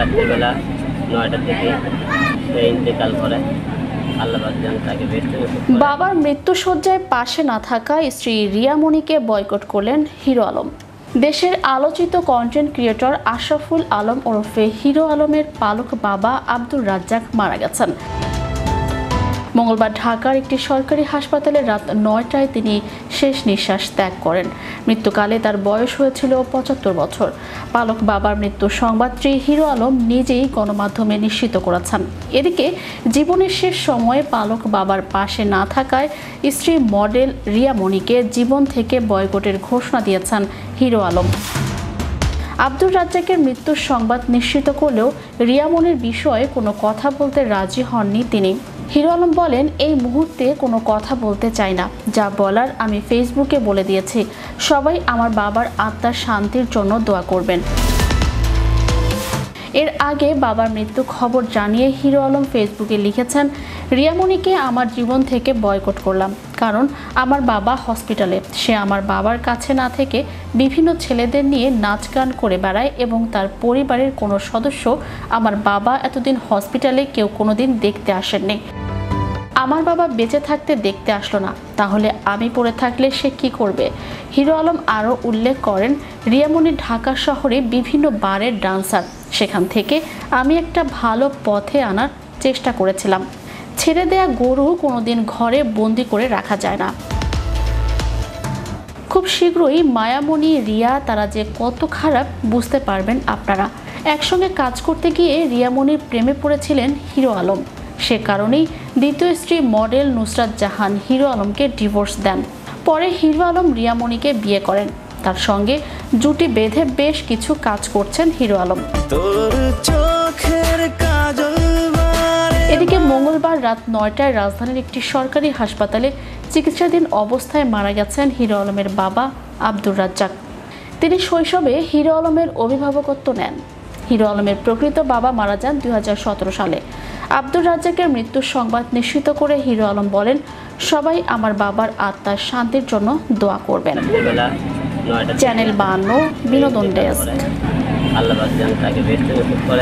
রাত্রিবেলা 9টার দিকে সে ইন্তেকাল করে। আল্লাহ পাক যেন তাকে বেহেশতে নসিব করে। বাবার মৃত্যুশয্যায় পাশে না থাকা স্ত্রী রিয়ামণিকে বয়কট করলেন হিরো আলম। দেশের আলোচিত কন্টেন্ট ক্রিয়েটর আশরাফুল আলম ওরফে হিরো আলমের পালক বাবা আব্দুর রাজ্জাক মারা গেছেন। মঙ্গলবার ঢাকার একটি সরকারি হাসপাতালে রাত 9টায় তিনি শেষ নিঃশ্বাস ত্যাগ করেন। মৃত্যুকালে তার বয়স হয়েছিল 75 বছর। পালক বাবার মৃত্যুর সংবাদটি হিরো আলম নিজেই গণমাধ্যমে নিশ্চিত করেছেন। এদিকে জীবনের শেষ সময়ে পালক বাবার পাশে না থাকায় স্ত্রী মডেল রিয়ামণিকে জীবন থেকে বয়কটের ঘোষণা দিয়েছেন হিরো আলম। আব্দুর রাজ্জাকের মৃত্যুর সংবাদ নিশ্চিত করলেও রিয়ামণির বিষয়ে কোনো কথা বলতে রাজি হননি তিনি। হিরো আলম বলেন, এই মুহূর্তে কোনো কথা বলতে চাই না, যা বলার আমি ফেসবুকে বলে দিয়েছি। সবাই আমার বাবার আত্মার শান্তির জন্য দোয়া করবেন। এর আগে বাবার মৃত্যু খবর জানিয়ে হিরো আলম ফেসবুকে লিখেছেন, রিয়ামণিকে আমার জীবন থেকে বয়কট করলাম, কারণ আমার বাবা হসপিটালে। সে আমার বাবার কাছে না থেকে বিভিন্ন ছেলেদের নিয়ে নাচ গান করে বেড়ায় এবং তার পরিবারের কোনো সদস্য আমার বাবা এতদিন হসপিটালে কেউ কোনোদিন দেখতে আসেননি। আমার বাবা বেঁচে থাকতে দেখতে আসলো না, তাহলে আমি পড়ে থাকলে সে কি করবে? হিরো আলম আরও উল্লেখ করেন, রিয়ামণি ঢাকা শহরে বিভিন্ন বারের ডান্সার। সেখান থেকে আমি একটা ভালো পথে আনার চেষ্টা করেছিলাম। ছেড়ে দেয়া গরু কোনোদিন ঘরে বন্দি করে রাখা যায় না। খুব শীঘ্রই মায়ামণি, রিয়া তারা যে কত খারাপ বুঝতে পারবেন আপনারা। একসঙ্গে কাজ করতে গিয়ে রিয়ামণির প্রেমে পড়েছিলেন হিরো আলম। সে কারণেই দ্বিতীয় স্ত্রী মডেল নুসরাত জাহান হিরো আলমকে ডিভোর্স দেন। পরে হিরো আলম রিয়ামণিকে বিয়ে করেন। তার সঙ্গে জুটি বেঁধে বেশ কিছু কাজ করছেন হিরো আলম। এদিকে মঙ্গলবার রাত 9টায় রাজধানীর একটি সরকারি হাসপাতালে চিকিৎসাধীন অবস্থায় মারা গেছেন হিরো আলমের বাবা আব্দুর রাজ্জাক। তিনি শৈশবে হিরো আলমের অভিভাবকত্ব নেন। হিরো আলমের প্রকৃত বাবা মারা যান 2017 সালে। আব্দুর রাজ্জাকের মৃত্যুর সংবাদ নিশ্চিত করে হিরো আলম বলেন, সবাই আমার বাবার আত্মার শান্তির জন্য দোয়া করবেন। চ্যানেল 52 বিনোদন ডেস্ক। আল্লাহ পাক যেন তাকে বেহেশতে নসিব করে।